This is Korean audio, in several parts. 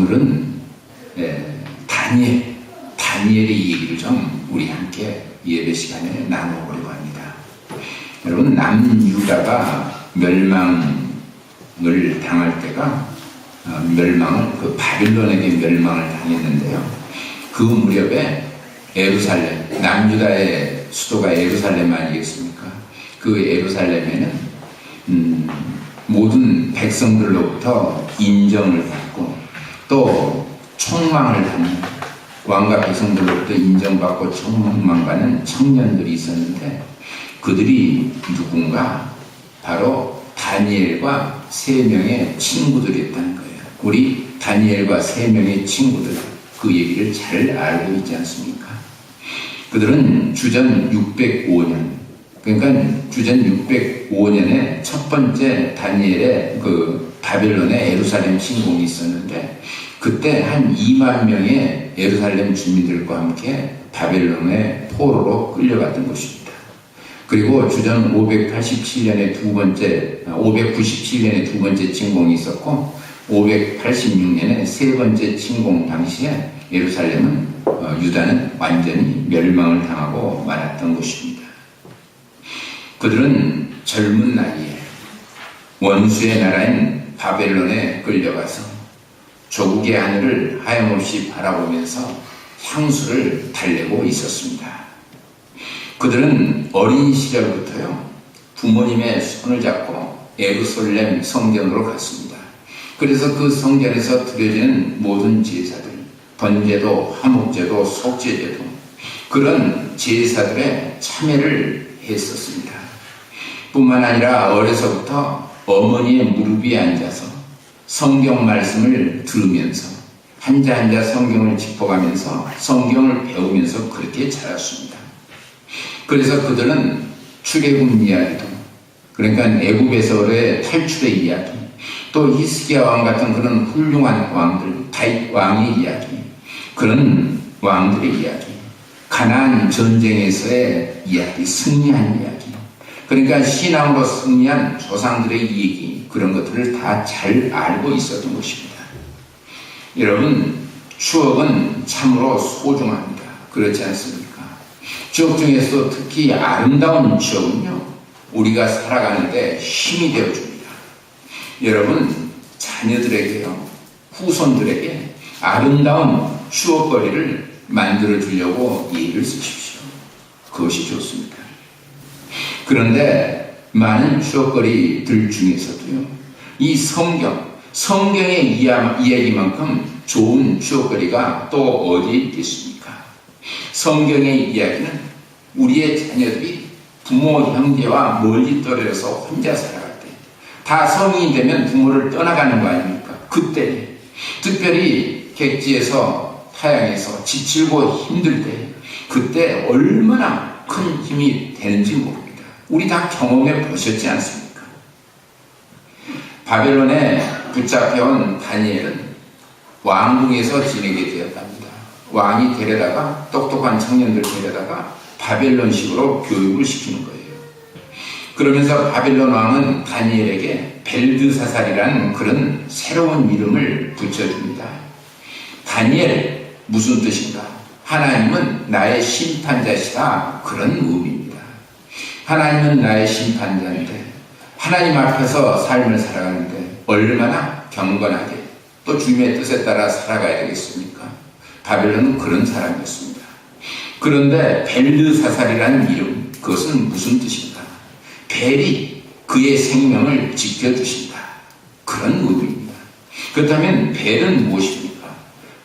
오늘은 다니엘의 얘기를 좀 우리 함께 예배 시간에 나눠보려고 합니다. 여러분, 남유다가 멸망을 당할 때가 그 바빌론에게 멸망을 당했는데요. 그 무렵에 예루살렘, 남유다의 수도가 예루살렘 아니겠습니까? 그 예루살렘에는 모든 백성들로부터 인정을 받고 또 총망을 받는, 왕과 백성들로부터 인정받고 총망받는 청년들이 있었는데, 그들이 누군가? 바로 다니엘과 3명의 친구들이었다는 거예요. 우리 다니엘과 3명의 친구들, 그 얘기를 잘 알고 있지 않습니까? 그들은 주전 605년, 그러니까 주전 605년에 첫 번째 다니엘의 그 바벨론의 예루살렘 침공이 있었는데, 그때 한 2만 명의 예루살렘 주민들과 함께 바벨론의 포로로 끌려갔던 것입니다. 그리고 주전 597년에 597년에 두 번째 침공이 있었고, 586년에 세 번째 침공 당시에 예루살렘은 유다는 완전히 멸망을 당하고 말았던 것입니다. 그들은 젊은 나이에 원수의 나라인 바벨론에 끌려가서 조국의 하늘을 하염없이 바라보면서 향수를 달래고 있었습니다. 그들은 어린 시절부터요, 부모님의 손을 잡고 예루살렘 성전으로 갔습니다. 그래서 그 성전에서 드려지는 모든 제사들, 번제도, 화목제도, 속죄제도, 그런 제사들에 참여를 했었습니다. 뿐만 아니라 어려서부터 어머니의 무릎 위에 앉아서 성경 말씀을 들으면서 한자 한자 성경을 짚어가면서 성경을 배우면서 그렇게 자랐습니다. 그래서 그들은 출애굽 이야기도, 그러니까 애굽에서의 탈출의 이야기, 또 히스기야 왕 같은 그런 훌륭한 왕들, 다윗 왕의 이야기, 그런 왕들의 이야기, 가나안 전쟁에서의 이야기, 승리한 이야기, 그러니까 신앙으로 승리한 조상들의 얘기, 그런 것들을 다 잘 알고 있었던 것입니다. 여러분, 추억은 참으로 소중합니다. 그렇지 않습니까? 추억 중에서 특히 아름다운 추억은요, 우리가 살아가는데 힘이 되어줍니다. 여러분, 자녀들에게요, 후손들에게 아름다운 추억거리를 만들어주려고 예를 쓰십시오. 그것이 좋습니다. 그런데 많은 추억거리들 중에서도요, 이 성경의 이야기만큼 좋은 추억거리가 또 어디에 있겠습니까? 성경의 이야기는 우리의 자녀들이 부모, 형제와 멀리 떨어져서 혼자 살아갈 때, 다 성인이 되면 부모를 떠나가는 거 아닙니까? 그때, 특별히 객지에서, 타향에서 지치고 힘들 때, 그때 얼마나 큰 힘이 되는지 모릅니다. 우리 다 경험해 보셨지 않습니까? 바벨론에 붙잡혀온 다니엘은 왕궁에서 지내게 되었답니다. 왕이 데려다가, 똑똑한 청년들 데려다가 바벨론식으로 교육을 시키는 거예요. 그러면서 바벨론 왕은 다니엘에게 벨드사살이라는 그런 새로운 이름을 붙여줍니다. 다니엘, 무슨 뜻인가? 하나님은 나의 심판자시다, 그런 의미입니다. 하나님은 나의 심판자인데, 하나님 앞에서 삶을 살아가는데 얼마나 경건하게 또 주님의 뜻에 따라 살아가야 되겠습니까? 바벨론은 그런 사람이었습니다. 그런데 벨드사살이라는 이름, 그것은 무슨 뜻인가? 벨이 그의 생명을 지켜주신다, 그런 의미입니다. 그렇다면 벨은 무엇입니까?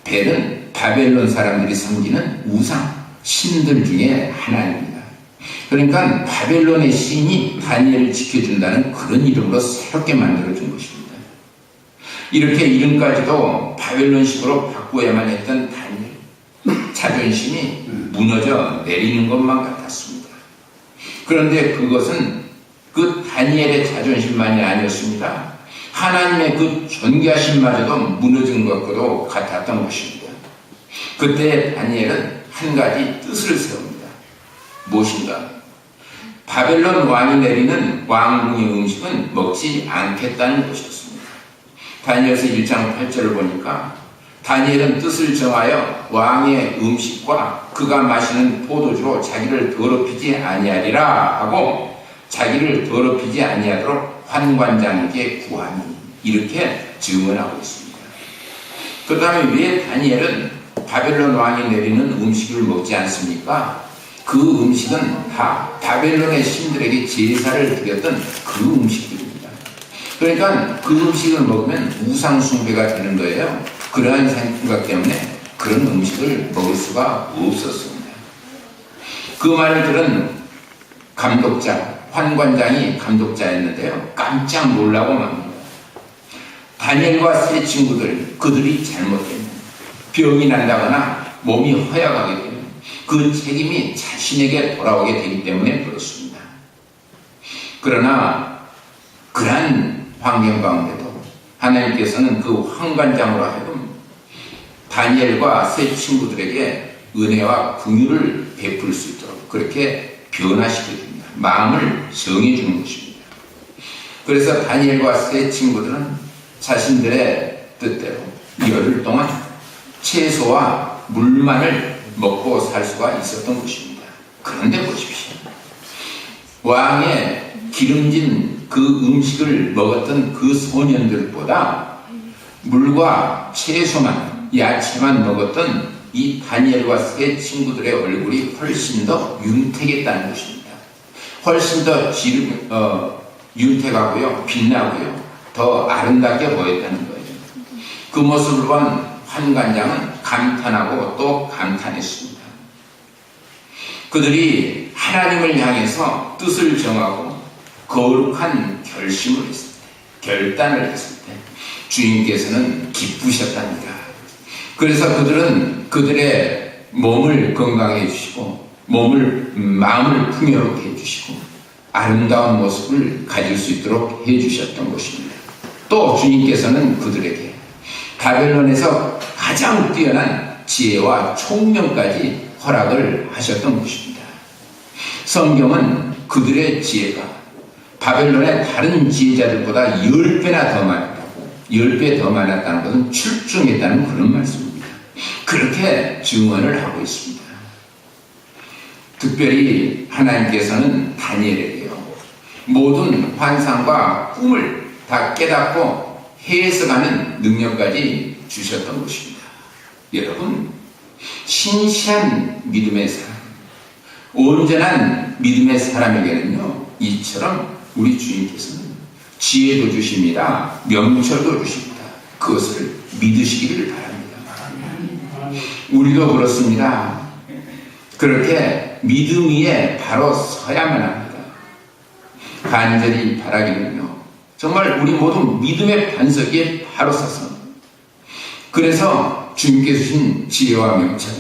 벨은 바벨론 사람들이 섬기는 우상, 신들 중에 하나입니다. 그러니까 바벨론의 신이 다니엘을 지켜준다는 그런 이름으로 새롭게 만들어준 것입니다. 이렇게 이름까지도 바벨론식으로 바꾸어야만 했던 다니엘, 자존심이 무너져 내리는 것만 같았습니다. 그런데 그것은 그 다니엘의 자존심만이 아니었습니다. 하나님의 그 존귀하심마저도 무너진 것과도 같았던 것입니다. 그때 다니엘은 한 가지 뜻을 세웁니다. 무엇인가? 바벨론 왕이 내리는 왕궁의 음식은 먹지 않겠다는 것이었습니다. 다니엘서 1장 8절을 보니까 다니엘은 뜻을 정하여 왕의 음식과 그가 마시는 포도주로 자기를 더럽히지 아니하리라 하고 자기를 더럽히지 아니하도록 환관장에게 구하니 이렇게 증언하고 있습니다. 그 다음에 왜 다니엘은 바벨론 왕이 내리는 음식을 먹지 않습니까? 그 음식은 다 바벨론의 신들에게 제사를 드렸던 그 음식들입니다. 그러니까 그 음식을 먹으면 우상 숭배가 되는 거예요. 그러한 생각 때문에 그런 음식을 먹을 수가 없었습니다. 그 말을 들은 감독자, 환관장이 감독자였는데요. 깜짝 놀라고 맙니다. 다니엘과 세 친구들, 그들이 잘못되면 병이 난다거나 몸이 허약하게 되면 그 책임이 자신에게 돌아오게 되기 때문에 그렇습니다. 그러나 그러한 환경 가운데도 하나님께서는 그 환관장으로 하여금 다니엘과 세 친구들에게 은혜와 긍휼을 베풀 수 있도록 그렇게 변화시켜 줍니다. 마음을 정해 주는 것입니다. 그래서 다니엘과 세 친구들은 자신들의 뜻대로 열흘 동안 채소와 물만을 먹고 살 수가 있었던 것입니다. 그런데 보십시오. 왕의 기름진 그 음식을 먹었던 그 소년들보다 물과 채소만, 야채만 먹었던 이 다니엘과 세 친구들의 얼굴이 훨씬 더 윤택했다는 것입니다. 훨씬 더 윤택하고요, 빛나고요, 더 아름답게 보였다는 거예요. 그 모습을 본 환관장은 감탄하고 또 감탄했습니다. 그들이 하나님을 향해서 뜻을 정하고 거룩한 결심을 했을 때, 결단을 했을 때 주님께서는 기쁘셨답니다. 그래서 그들은 그들의 몸을 건강해 해주시고 마음을 풍요롭게 해주시고 아름다운 모습을 가질 수 있도록 해주셨던 것입니다. 또 주님께서는 그들에게 바벨론에서 가장 뛰어난 지혜와 총명까지 허락을 하셨던 것입니다. 성경은 그들의 지혜가 바벨론의 다른 지혜자들보다 10배나 더 많았다고, 10배 더 많았다는 것은 출중했다는 그런 말씀입니다. 그렇게 증언을 하고 있습니다. 특별히 하나님께서는 다니엘에게요, 모든 환상과 꿈을 다 깨닫고 해석하는 능력까지 주셨던 것입니다. 여러분, 신실한 믿음의 사람, 온전한 믿음의 사람에게는요, 이처럼 우리 주님께서는 지혜도 주십니다. 명철도 주십니다. 그것을 믿으시기를 바랍니다. 우리도 그렇습니다. 그렇게 믿음 위에 바로 서야만 합니다. 간절히 바라기는요, 정말 우리 모두 믿음의 반석 위에 바로 서서, 그래서 주님께서 주신 지혜와 명철,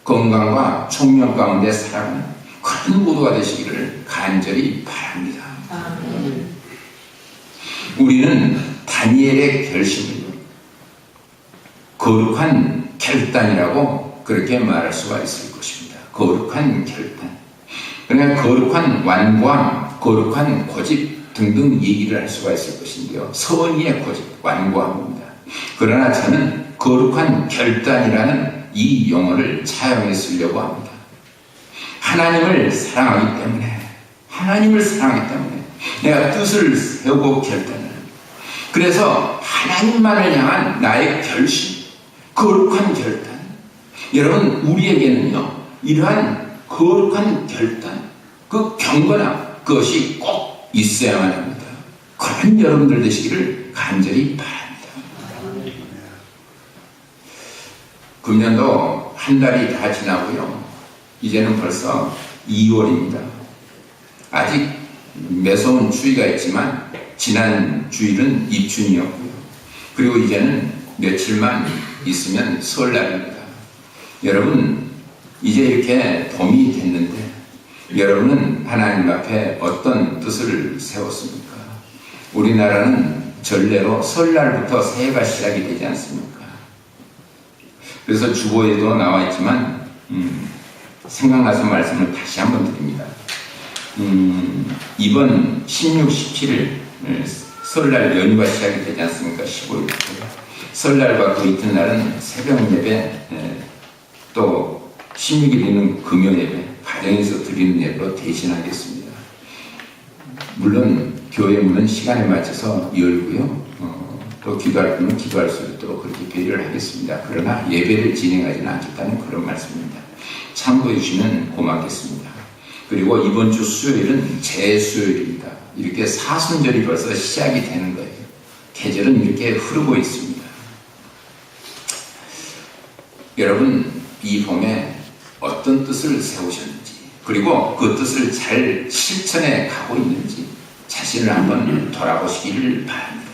건강과 총명 가운데 살아가는 그런 모두가 되시기를 간절히 바랍니다. 우리는 다니엘의 결심을 거룩한 결단이라고 그렇게 말할 수가 있을 것입니다. 거룩한 결단. 그러나 거룩한 완고함, 거룩한 고집 등등 얘기를 할 수가 있을 것인데요. 선의의 고집, 완고함입니다. 그러나 저는 거룩한 결단이라는 이 용어를 차용해 쓰려고 합니다. 하나님을 사랑하기 때문에 내가 뜻을 세우고 결단을, 그래서 하나님만을 향한 나의 결심, 거룩한 결단. 여러분, 우리에게는요, 이러한 거룩한 결단, 그 경건함, 그것이 꼭 있어야만 합니다. 그런 여러분들 되시기를 간절히 바랍니다. 금년도 한 달이 다 지나고요, 이제는 벌써 2월입니다. 아직 매서운 추위가 있지만 지난 주일은 입춘이었고요. 그리고 이제는 며칠만 있으면 설날입니다. 여러분, 이제 이렇게 봄이 됐는데 여러분은 하나님 앞에 어떤 뜻을 세웠습니까? 우리나라는 전례로 설날부터 새해가 시작이 되지 않습니까? 그래서 주보에도 나와 있지만 생각나서 말씀을 다시 한번 드립니다. 이번 16, 17일 설날 연휴가 시작이 되지 않습니까? 15일. 설날과 그 이튿날은 새벽 예배, 또 16일에는 금요 예배, 가정에서 드리는 예배로 대신하겠습니다. 물론 교회 문은 시간에 맞춰서 열고요. 또 기도할 분은 기도할 수 있도록 그렇게 배려를 하겠습니다. 그러나 예배를 진행하지는 않겠다는 그런 말씀입니다. 참고해 주시면 고맙겠습니다. 그리고 이번 주 수요일은 재수요일입니다. 이렇게 사순절이 벌써 시작이 되는 거예요. 계절은 이렇게 흐르고 있습니다. 여러분, 이 봄에 어떤 뜻을 세우셨는지, 그리고 그 뜻을 잘 실천해 가고 있는지 자신을 한번 돌아보시기를 바랍니다.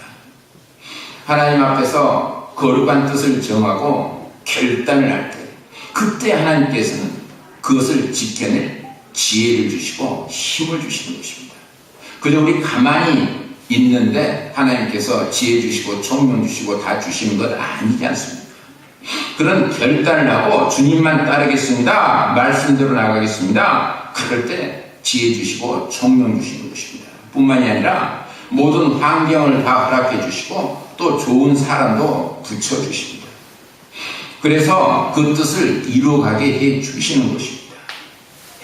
하나님 앞에서 거룩한 뜻을 정하고 결단을 할 때, 그때 하나님께서는 그것을 지켜낼 지혜를 주시고 힘을 주시는 것입니다. 그저 우리 가만히 있는데 하나님께서 지혜 주시고 총명 주시고 다 주시는 것 아니지 않습니까? 그런 결단을 하고 주님만 따르겠습니다, 말씀대로 나가겠습니다, 그럴 때 지혜 주시고 총명 주시는 것입니다. 뿐만이 아니라 모든 환경을 다 허락해 주시고 또 좋은 사람도 붙여주십니다. 그래서 그 뜻을 이루어가게 해 주시는 것입니다.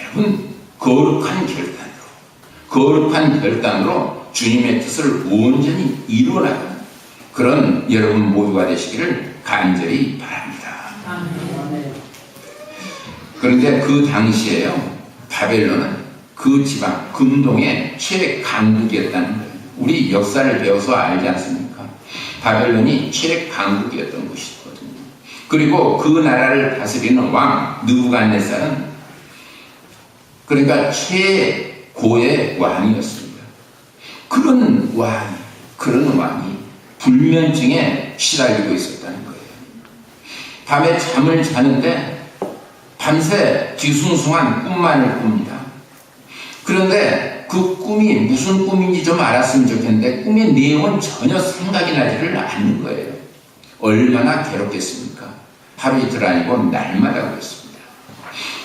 여러분, 거룩한 결단으로 주님의 뜻을 온전히 이루어나가는 그런 여러분 모두가 되시기를 간절히 바랍니다. 그런데 그 당시에요, 바벨론은 그 지방 근동의 최강국이었다는 거예요. 우리 역사를 배워서 알지 않습니까? 바벨론이 최강국이었던 것이거든요. 그리고 그 나라를 다스리는 왕 느부갓네살은 그러니까 최고의 왕이었습니다. 그런 왕이 불면증에 시달리고 있었다는 거예요. 밤에 잠을 자는데 밤새 뒤숭숭한 꿈만을 꿉니다. 그런데 그 꿈이 무슨 꿈인지 좀 알았으면 좋겠는데 꿈의 내용은 전혀 생각이 나지를 않는 거예요. 얼마나 괴롭겠습니까? 하루 이틀 아니고 날마다 그랬습니다.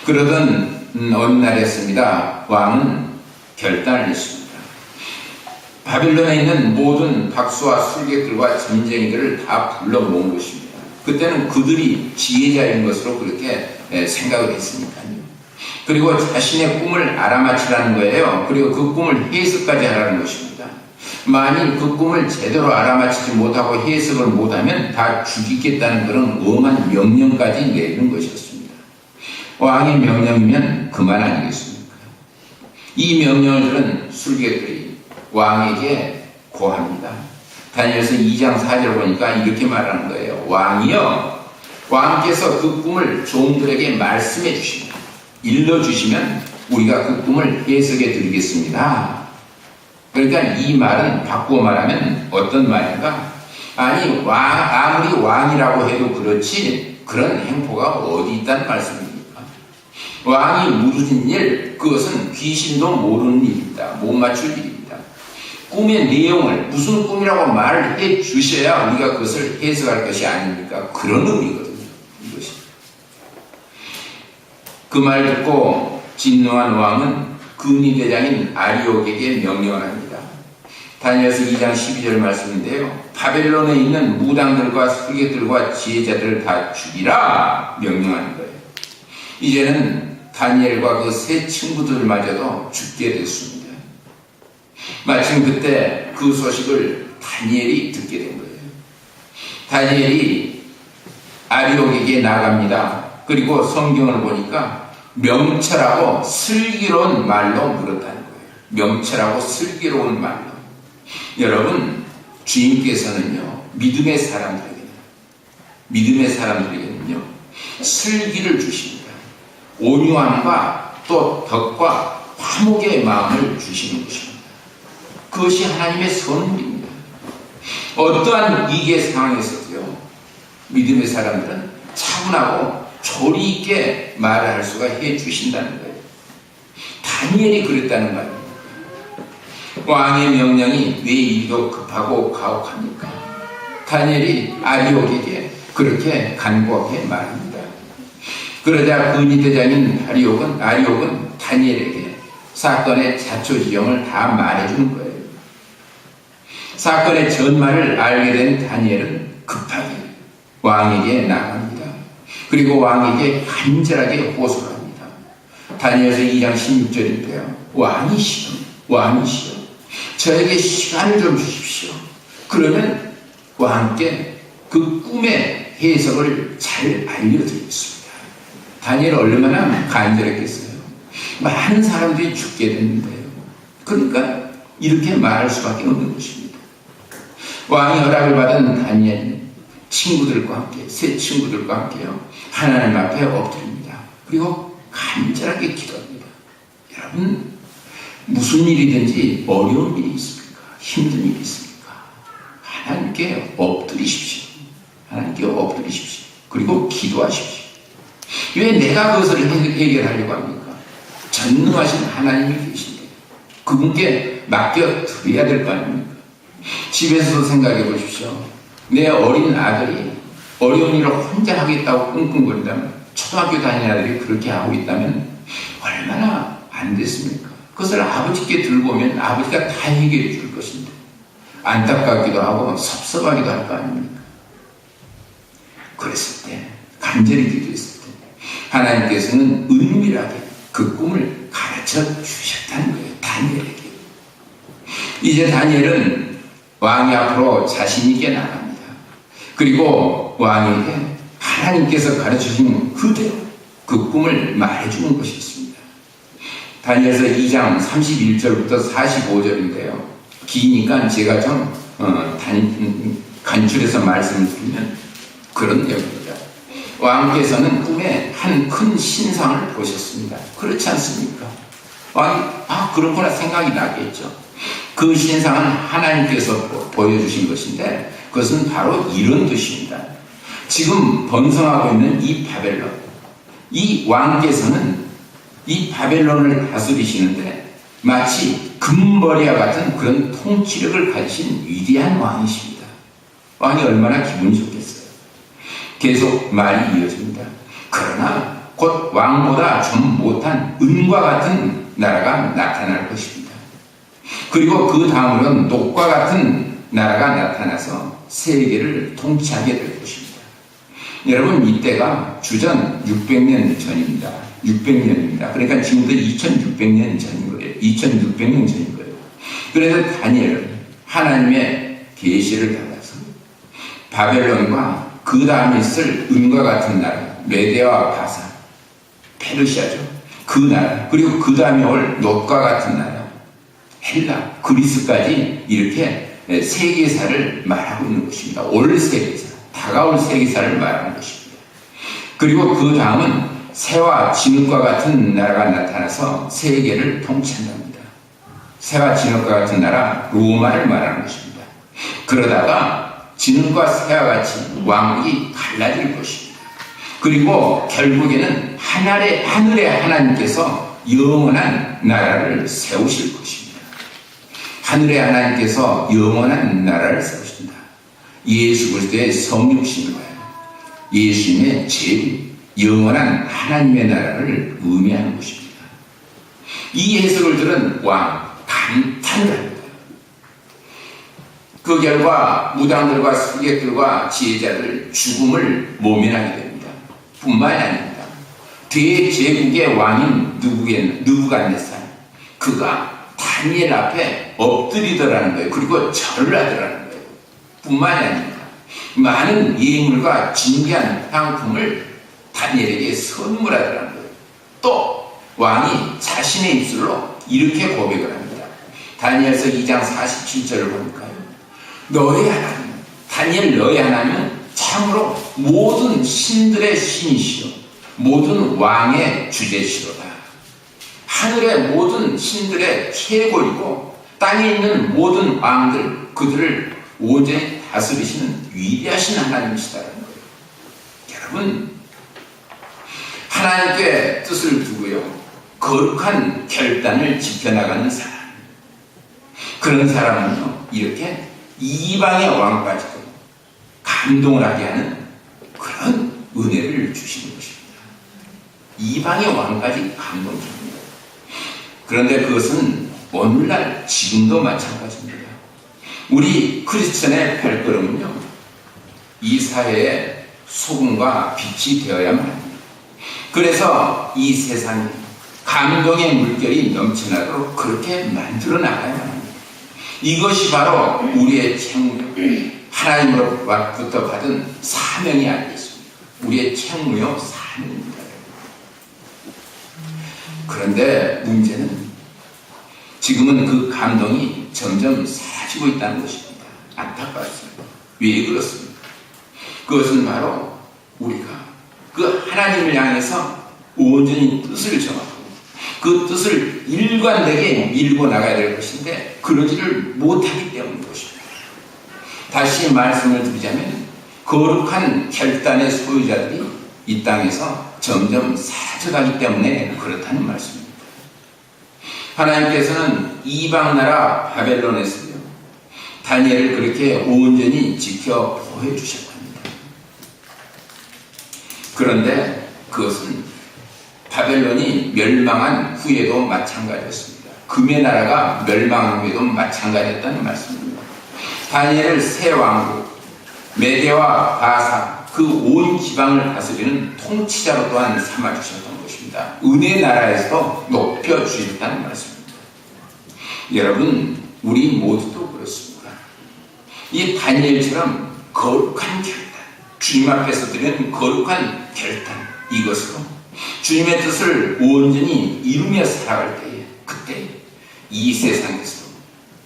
그러던 어느 날이었습니다. 왕은 결단을 했습니다. 바빌론에 있는 모든 박수와 술객들과 점쟁이들을 다 불러 모은 것입니다. 그때는 그들이 지혜자인 것으로 그렇게 생각을 했으니까요. 그리고 자신의 꿈을 알아맞히라는 거예요. 그리고 그 꿈을 해석까지 하라는 것입니다. 만일 그 꿈을 제대로 알아맞히지 못하고 해석을 못하면 다 죽이겠다는 그런 엄한 명령까지 내리는 것이었습니다. 왕의 명령이면 그만 아니겠습니까? 이 명령을 들은 술객들이 왕에게 고합니다. 다니엘서 2장 4절 보니까 이렇게 말하는 거예요. 왕이여, 왕께서 그 꿈을 종들에게 말씀해 주십니다. 일러주시면 우리가 그 꿈을 해석해 드리겠습니다. 그러니까 이 말은 바꾸어 말하면 어떤 말인가? 아니, 아무리 왕이라고 해도 그렇지 그런 행포가 어디 있다는 말씀입니까? 왕이 무르신 일, 그것은 귀신도 모르는 일입니다. 못 맞출 일입니다. 꿈의 내용을 무슨 꿈이라고 말을 해 주셔야 우리가 그것을 해석할 것이 아닙니까? 그런 의미거든요. 이것이. 그 말 듣고 진노한 왕은 근위대장인 아리옥에게 명령을 합니다. 다니엘서 2장 12절 말씀인데요. 바벨론에 있는 무당들과 술객들과 지혜자들을 다 죽이라 명령하는 거예요. 이제는 다니엘과 그 세 친구들마저도 죽게 됐습니다. 마침 그때 그 소식을 다니엘이 듣게 된 거예요. 다니엘이 아리옥에게 나갑니다. 그리고 성경을 보니까 명철하고 슬기로운 말로 물었다는 거예요. 명철하고 슬기로운 말로. 여러분, 주님께서는요, 믿음의 사람들에게는요, 슬기를 주십니다. 온유함과 또 덕과 화목의 마음을 주시는 것입니다. 그것이 하나님의 선물입니다. 어떠한 위기의 상황에서도요, 믿음의 사람들은 차분하고 조리 있게 말을 할 수가 해 주신다는 거예요. 다니엘이 그랬다는 말입니다. 왕의 명령이 왜 이리도 급하고 가혹합니까? 다니엘이 아리옥에게 그렇게 간곡하게 말합니다. 그러자 근위대장인 아리옥은 다니엘에게 사건의 자초지경을 다 말해주는 거예요. 사건의 전말을 알게 된 다니엘은 급하게 왕에게 나갑니다. 그리고 왕에게 간절하게 호소를 합니다. 다니엘서 2장 16절인데요. 왕이시여, 저에게 시간을 좀 주십시오. 그러면 왕께 그 꿈의 해석을 잘 알려드리겠습니다. 다니엘 얼마나 간절했겠어요. 많은 사람들이 죽게 됐는데요. 그러니까 이렇게 말할 수밖에 없는 것입니다. 왕이 허락을 받은 다니엘은 친구들과 함께, 세 친구들과 함께요, 하나님 앞에 엎드립니다. 그리고 간절하게 기도합니다. 여러분, 무슨 일이든지 어려운 일이 있습니까? 힘든 일이 있습니까? 하나님께 엎드리십시오. 그리고 기도하십시오. 왜 내가 그것을 해결하려고 합니까? 전능하신 하나님이 계신데 그분께 맡겨드려야 될 거 아닙니까? 집에서도 생각해 보십시오. 내 어린 아들이 어려운 일을 혼자 하겠다고 끙끙거린다면, 초등학교 다니는 아들이 그렇게 하고 있다면 얼마나 안 됐습니까? 그것을 아버지께 들고 오면 아버지가 다 해결해 줄 것인데 안타깝기도 하고 섭섭하기도 할 거 아닙니까? 그랬을 때, 간절히 기도했을 때 하나님께서는 은밀하게 그 꿈을 가르쳐 주셨다는 거예요. 다니엘에게. 이제 다니엘은 왕이 앞으로 자신 있게 나갑니다. 그리고 왕에게 하나님께서 가르쳐주신 그대로 그 꿈을 말해주는 것이 있습니다. 다니엘서 2장 31절부터 45절인데요. 기니까 제가 좀 간추려서 말씀을 드리면 그런 내용입니다. 왕께서는 꿈에 한 큰 신상을 보셨습니다. 그렇지 않습니까? 왕이 그렇구나 생각이 나겠죠. 그 신상은 하나님께서 보여주신 것인데 그것은 바로 이런 뜻입니다. 지금 번성하고 있는 이 바벨론, 이 왕께서는 이 바벨론을 다스리시는데 마치 금머리와 같은 그런 통치력을 가지신 위대한 왕이십니다. 왕이 얼마나 기분이 좋겠어요. 계속 말이 이어집니다. 그러나 곧 왕보다 좀 못한 은과 같은 나라가 나타날 것입니다. 그리고 그 다음으로는 녹과 같은 나라가 나타나서 세계를 통치하게 될 것입니다. 여러분, 이때가 주전 600년 전입니다. 600년입니다. 그러니까 지금부터 2600년 전인 거예요. 2600년 전인 거예요. 그래서 다니엘은 하나님의 계시를 받아서 바벨론과 그 다음에 있을 은과 같은 나라, 메데와 바사, 페르시아죠. 그 나라, 그리고 그 다음에 올 놋과 같은 나라, 헬라, 그리스까지 이렇게 세계사를 말하고 있는 것입니다. 올 세계사, 다가올 세계사를 말하는 것입니다. 그리고 그 다음은 새와 진흙과 같은 나라가 나타나서 세계를 통치한답니다. 새와 진흙과 같은 나라, 로마를 말하는 것입니다. 그러다가 진흙과 새와 같이 왕국이 갈라질 것입니다. 그리고 결국에는 하늘의 하나님께서 영원한 나라를 세우실 것입니다. 하늘의 하나님께서 영원한 나라를 세우신다. 예수 그리스도의 성육신과요, 예수님의 재림, 영원한 하나님의 나라를 의미하는 것입니다. 이 해석을 들은 왕 감탄을 합니다. 그 결과 무당들과 수객들과 지혜자들 죽음을 모면하게 됩니다. 뿐만이 아닙니다. 대제국의 왕인 느부갓네살, 그가 다니엘 앞에 엎드리더라는 거예요. 그리고 절을 하더라는 거예요. 뿐만이 아닙니다. 많은 예물과 진귀한 향품을 다니엘에게 선물하더라는 거예요. 또 왕이 자신의 입술로 이렇게 고백을 합니다. 다니엘서 2장 47절을 보니까요, 너의 하나님, 다니엘 너의 하나님은 참으로 모든 신들의 신이시요 모든 왕의 주제시로다. 하늘의 모든 신들의 최고이고 땅에 있는 모든 왕들, 그들을 온전히 다스리시는 위대하신 하나님이시다는 거예요. 여러분, 하나님께 뜻을 두고요, 거룩한 결단을 지켜나가는 사람, 그런 사람은요, 이렇게 이방의 왕까지도 감동을 하게 하는 그런 은혜를 주시는 것입니다. 이방의 왕까지 감동줍니다. 그런데 그것은 오늘날 지금도 마찬가지입니다. 우리 크리스천의 발걸음은요, 이 사회의 소금과 빛이 되어야만 합니다. 그래서 이 세상에 감동의 물결이 넘쳐나도록 그렇게 만들어 나가야만 합니다. 이것이 바로 우리의 책무요, 하나님으로부터 받은 사명이 아니겠습니까? 우리의 책무요, 사명입니다. 그런데 문제는 지금은 그 감동이 점점 사라지고 있다는 것입니다. 안타깝습니다. 왜 그렇습니까? 그것은 바로 우리가 그 하나님을 향해서 온전히 뜻을 정하고 그 뜻을 일관되게 밀고 나가야 될 것인데 그러지를 못하기 때문인 것입니다. 다시 말씀을 드리자면 거룩한 결단의 소유자들이 이 땅에서 점점 사라져가기 때문에 그렇다는 말씀입니다. 하나님께서는 이방 나라 바벨론에서요, 다니엘을 그렇게 온전히 지켜 보호해주셨습니다. 그런데 그것은 바벨론이 멸망한 후에도 마찬가지였습니다. 금의 나라가 멸망한 후에도 마찬가지였다는 말씀입니다. 다니엘을 새 왕국, 메대와 바사, 그 온 지방을 다스리는 통치자로 또한 삼아주셨던 것입니다. 은혜 나라에서도 높여주셨다는 말씀입니다. 여러분, 우리 모두도 그렇습니다. 이 다니엘처럼 거룩한 결단, 주님 앞에서 드리는 거룩한 결단, 이것으로 주님의 뜻을 온전히 이루며 살아갈 때에, 그때 이 세상에서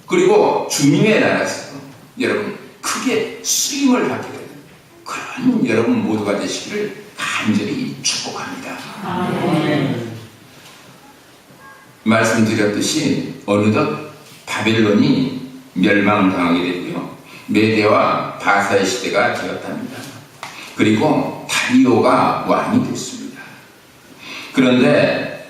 그리고 주님의 나라에서 여러분 크게 쓰임을 하게 되는 그런 여러분 모두가 되시기를 간절히 축복합니다. 아멘. 말씀드렸듯이 어느덧 바벨론이 멸망을 당하게 되고요, 메대와 바사의 시대가 되었답니다. 그리고 다리오가 왕이 됐습니다. 그런데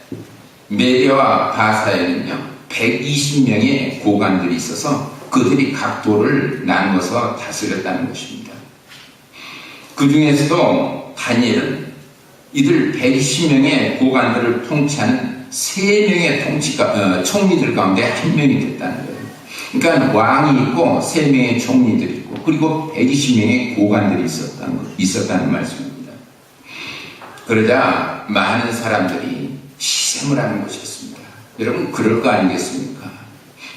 메대와 바사에는요 120명의 고관들이 있어서 그들이 각 도를 나누어서 다스렸다는 것입니다. 그 중에서도 다니엘은 이들 120명의 고관들을 통치하는 3명의 총리들 가운데 한 명이 됐다는 거예요. 그러니까 왕이 있고 3명의 총리들이 있고 그리고 120명의 고관들이 있었다는 말씀입니다. 그러자 많은 사람들이 시샘을 하는 것이었습니다. 여러분 그럴 거 아니겠습니까?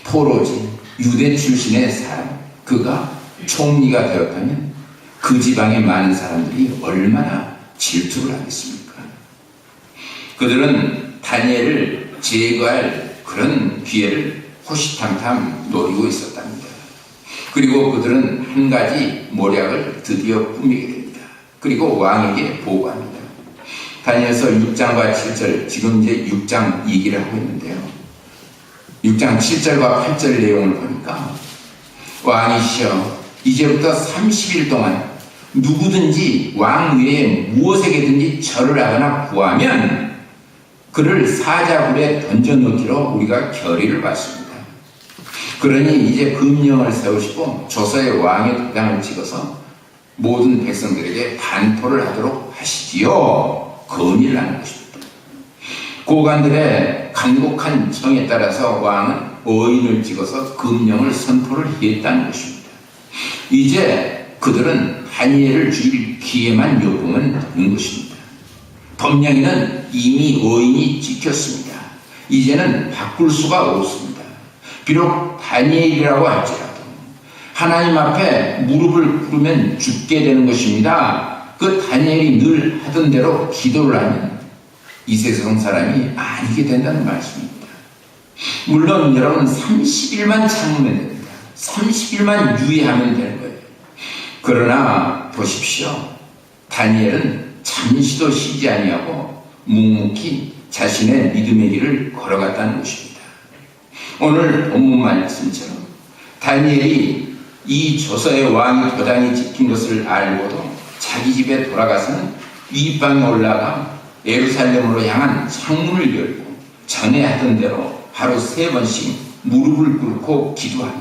포로지 유대 출신의 사람, 그가 총리가 되었다면 그 지방의 많은 사람들이 얼마나 질투를 하겠습니까? 그들은 다니엘을 제거할 그런 기회를 호시탐탐 노리고 있었답니다. 그리고 그들은 한 가지 모략을 드디어 꾸미게 됩니다. 그리고 왕에게 보고합니다. 다니엘서 6장과 7절, 지금 이제 6장 얘기를 하고 있는데요, 6장 7절과 8절 내용을 보니까 왕이시여 이제부터 30일 동안 누구든지 왕 외에 무엇에게든지 절을 하거나 구하면 그를 사자굴에 던져놓기로 우리가 결의를 받습니다. 그러니 이제 금령을 세우시고 조서에 왕의 도장을 찍어서 모든 백성들에게 반포를 하도록 하시지요. 건의를 하는 것입니다. 고관들의 간곡한 청에 따라서 왕은 어인을 찍어서 금령을 선포를 했다는 것입니다. 이제 그들은 다니엘을 죽일 기회만 요구하면 되는 것입니다. 법령에는 이미 어인이 찍혔습니다. 이제는 바꿀 수가 없습니다. 비록 다니엘이라고 할지라도 하나님 앞에 무릎을 꿇으면 죽게 되는 것입니다. 그 다니엘이 늘 하던 대로 기도를 하면 이 세상 사람이 아니게 된다는 말씀입니다. 물론 여러분 30일만 참으면 됩니다. 30일만 유의하면 되는 거예요. 그러나 보십시오. 다니엘은 잠시도 쉬지 아니하고 묵묵히 자신의 믿음의 길을 걸어갔다는 것입니다. 오늘 본문 말씀처럼 다니엘이 이 조서의 왕의 도장이 찍힌 것을 알고도 자기 집에 돌아가서는 윗방에 올라가 예루살렘으로 향한 창문을 열고 전에 하던 대로 하루 3번씩 무릎을 꿇고 기도하며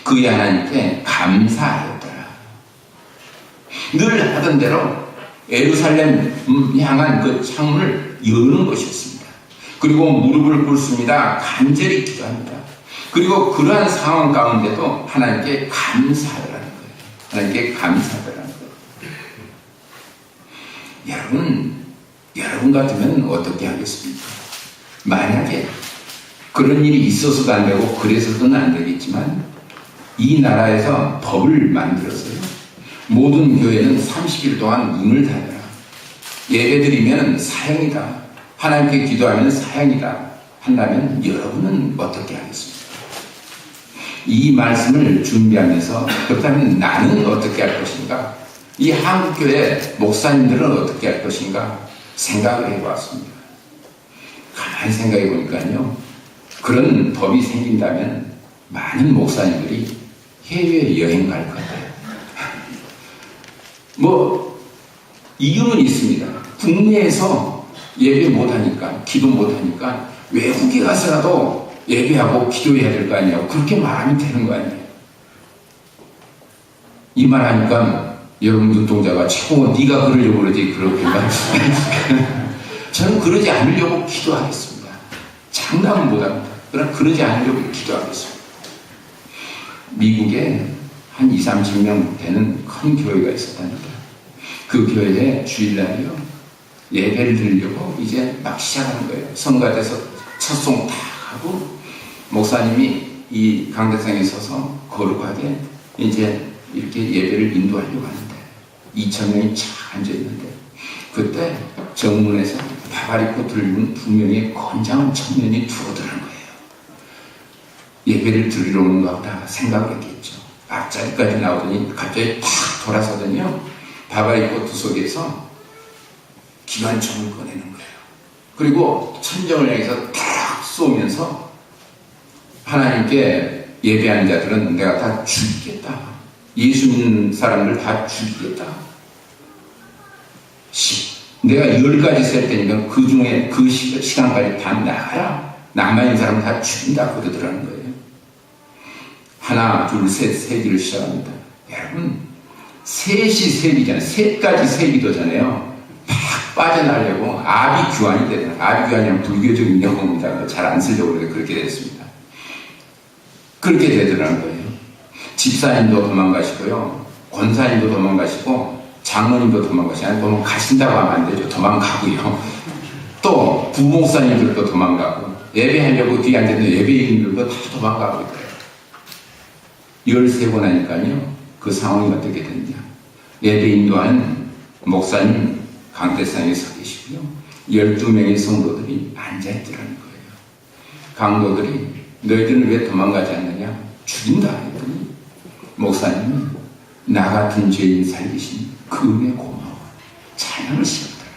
그의 하나님께 감사하였더라. 늘 하던 대로 예루살렘 향한 그 창문을 여는 것이었습니다. 그리고 무릎을 꿇습니다. 간절히 기도합니다. 그리고 그러한 상황 가운데도 하나님께 감사하라는 거예요. 하나님께 감사하라는 거예요. 여러분 같으면 어떻게 하겠습니까? 만약에 그런 일이 있어서도 안 되고 그래서도 안 되겠지만 이 나라에서 법을 만들었어요. 모든 교회는 30일 동안 문을 닫아라. 예배드리면 사형이다. 하나님께 기도하면 사형이다. 한다면 여러분은 어떻게 하겠습니까? 이 말씀을 준비하면서 그렇다면 나는 어떻게 할 것인가? 이 한국교회 목사님들은 어떻게 할 것인가? 생각을 해봤습니다. 가만히 생각해 보니까요. 그런 법이 생긴다면 많은 목사님들이 해외 여행 갈 것 같아요. 이유는 있습니다. 국내에서 예배 못하니까, 기도 못하니까 외국에 가서라도 예배하고 기도해야 될 거 아니에요. 그렇게 말하면 되는 거 아니에요. 이 말 하니까 여러분 눈동자가 최고 네가 그러려고 그러지 그렇게 말 저는 그러지 않으려고 기도하겠습니다. 장담은 못합니다. 그러나 그러지 않으려고 기도하겠습니다. 미국에 한 20-30명 되는 큰 교회가 있었답니다. 그 교회에 주일날이요 예배를 드리려고 이제 막 시작하는 거예요. 성가대에서 첫송 다 하고 목사님이 이 강대상에 서서 거룩하게 이제 이렇게 예배를 인도하려고 하는데 2,000명이 쫙 앉아있는데 그때 정문에서 바발 입고 들은 2명의 건장한 청년이 들어오더라는 거예요. 예배를 드리러 오는 것 같다 생각을 했겠죠. 앞자리까지 나오더니 갑자기 탁 돌아서더니요 바발 입고 두 속에서 기관총을 꺼내는 거예요. 그리고 천정을 향해서 탁 쏘면서 하나님께 예배하는 자들은 내가 다 죽이겠다. 예수 믿는 사람들 다 죽이겠다. 내가 10가지 셀 테니까 그 중에 그 시간까지 다 나가라. 남아있는 사람 다 죽인다. 그러더라는 거예요. 하나, 둘, 셋, 세기를 시작합니다. 여러분, 셋이 세기잖아요. 3가지 세기도잖아요. 팍 빠져나가려고 아비규환이 되더라고요. 아비규환이란 불교적인 용어입니다. 잘 안 쓰려고 그래서 그렇게 됐습니다. 그렇게 되더라는 거예요. 집사님도 도망가시고요. 권사님도 도망가시고 장로님도 도망가시고 아니 도망가신다고 하면 안 되죠. 도망가고요. 또 부목사님들도 도망가고 예배하려고 뒤에 앉았는데 예배인들도 다 도망가고 있어요. 13번 하니까요. 그 상황이 어떻게 됐냐. 예배 인도하는 목사님 강대상에 서 계시고요. 12명의 성도들이 앉아있더라는 거예요. 강도들이 너희들은 왜 도망가지 않느냐? 죽인다 했더니 목사님이 나 같은 죄인 살리신 그 은혜 고마워. 찬양을 시켰다는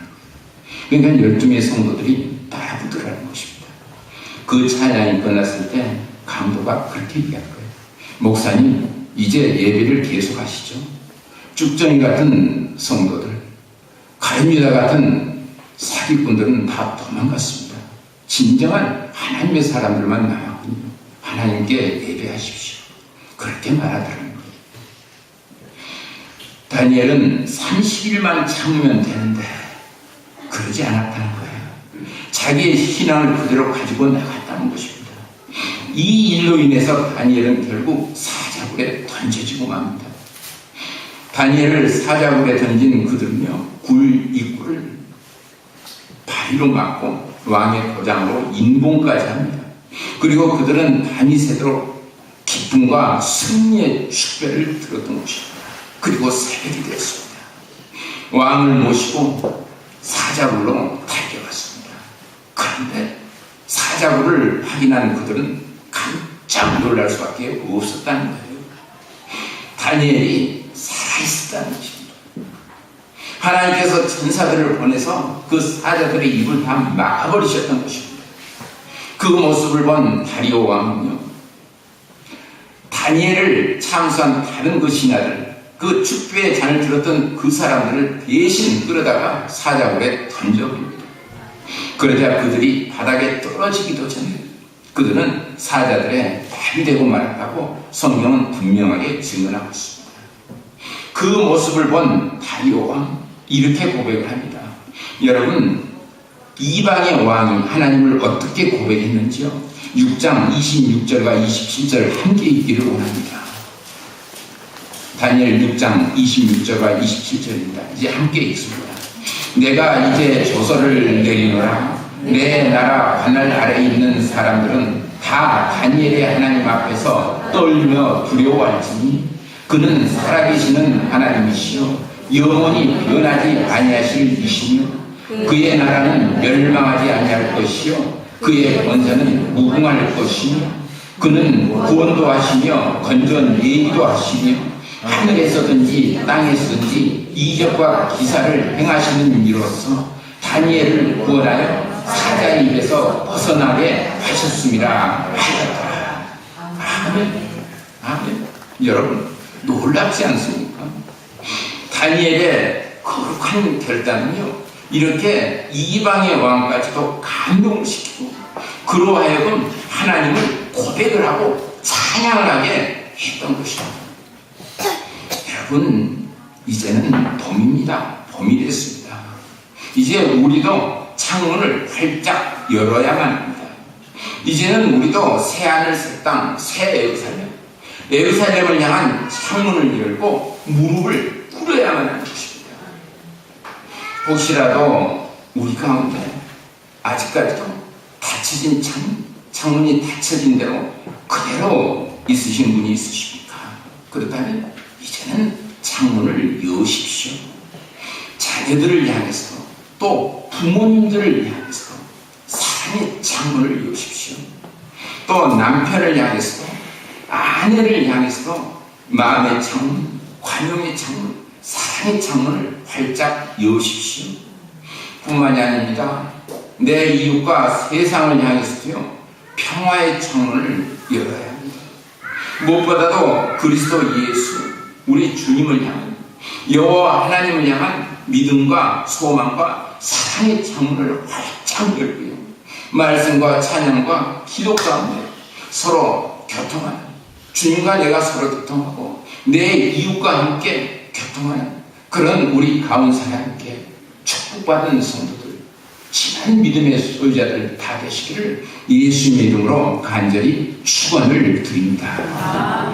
거예요. 그러니까 12명의 성도들이 따라붙으라는 것입니다. 그 찬양이 끝났을 때 강도가 그렇게 얘기할 거예요. 목사님 이제 예배를 계속하시죠. 쭉정이 같은 성도들, 가룟유다 같은 사기꾼들은 다 도망갔습니다. 진정한 하나님의 사람들만 남았군요. 하나님께 예배하십시오. 그렇게 말하더라는 거예요. 다니엘은 30일만 참으면 되는데 그러지 않았다는 거예요. 자기의 신앙을 그대로 가지고 나갔다는 것입니다. 이 일로 인해서 다니엘은 결국 사자굴에 던져지고 맙니다. 다니엘을 사자굴에 던진 그들은요, 굴 입구를 바위로 막고 왕의 도장으로 인봉까지 합니다. 그리고 그들은 밤이 새도록 기쁨과 승리의 축배를 들었던 것입니다. 그리고 새벽이 되었습니다. 왕을 모시고 사자굴로 달려갔습니다. 그런데 사자굴을 확인한 그들은 깜짝 놀랄 수밖에 없었다는 거예요. 다니엘이 살아있었다는 것입니다. 하나님께서 천사들을 보내서 그 사자들의 입을 다 막아버리셨던 것입니다. 그 모습을 본 다리오 왕은요, 다니엘을 참수한 다른 그 신하들, 그 축배의 잔을 들었던 그 사람들을 대신 끌어다가 사자굴에 던져버립니다. 그러자 그들이 바닥에 떨어지기도 전에 그들은 사자들의 발이 되고 말았다고 성경은 분명하게 증언하고 있습니다. 그 모습을 본 다리오 왕 이렇게 고백을 합니다. 여러분, 이방의 왕이 하나님을 어떻게 고백했는지요? 6장 26절과 27절 함께 읽기를 원합니다. 다니엘 6장 26절과 27절입니다. 이제 함께 읽습니다. 내가 이제 조서를 내리노라. 내 나라 관할 아래에 있는 사람들은 다 다니엘의 하나님 앞에서 떨며 두려워할지니 그는 살아계시는 하나님이시요 영원히 변하지 아니하실 이시며 그의 나라는 멸망하지 아니할 것이요 그의 권세는 무궁할 것이며 그는 구원도 하시며 건전 예기도 하시며 하늘에서든지 땅에서든지 이적과 기사를 행하시는 이로서 다니엘을 구원하여 사자의 입에서 벗어나게 하셨습니다. 하셨더라. 아멘. 아멘. 여러분 놀랍지 않습니까? 다니엘의 거룩한 결단은요 이렇게 이방의 왕까지도 감동을 시키고 그로 하여금 하나님을 고백을 하고 찬양을 하게 했던 것입니다. 여러분 이제는 봄입니다. 봄이 됐습니다. 이제 우리도 창문을 활짝 열어야만 합니다. 이제는 우리도 새하늘 새 땅 새 예루살렘을 향한 창문을 열고 무릎을 꿇어야만 하는 것입니다. 혹시라도 우리 가운데 아직까지도 닫혀진 창문이 닫혀진 대로 그대로 있으신 분이 있으십니까? 그렇다면 이제는 창문을 여십시오. 자녀들을 향해서 또 부모님들을 향해서 사랑의 창문을 여십시오. 또 남편을 향해서 아내를 향해서 마음의 창문, 관용의 창문, 사랑의 창문을 활짝 여십시오. 뿐만이 아닙니다. 내 이웃과 세상을 향해서도요 평화의 창문을 열어야 합니다. 무엇보다도 그리스도 예수 우리 주님을 향한 여호와 하나님을 향한 믿음과 소망과 사랑의 창문을 활짝 열고요 말씀과 찬양과 기도 가운데 서로 교통하는 주님과 내가 서로 교통하고 내 이웃과 함께 교통하는 그런 우리 가운사에 함께 축복받은 성도들 진한 믿음의 소유자들 다 되시기를 예수님의 이름으로 간절히 축원을 드립니다.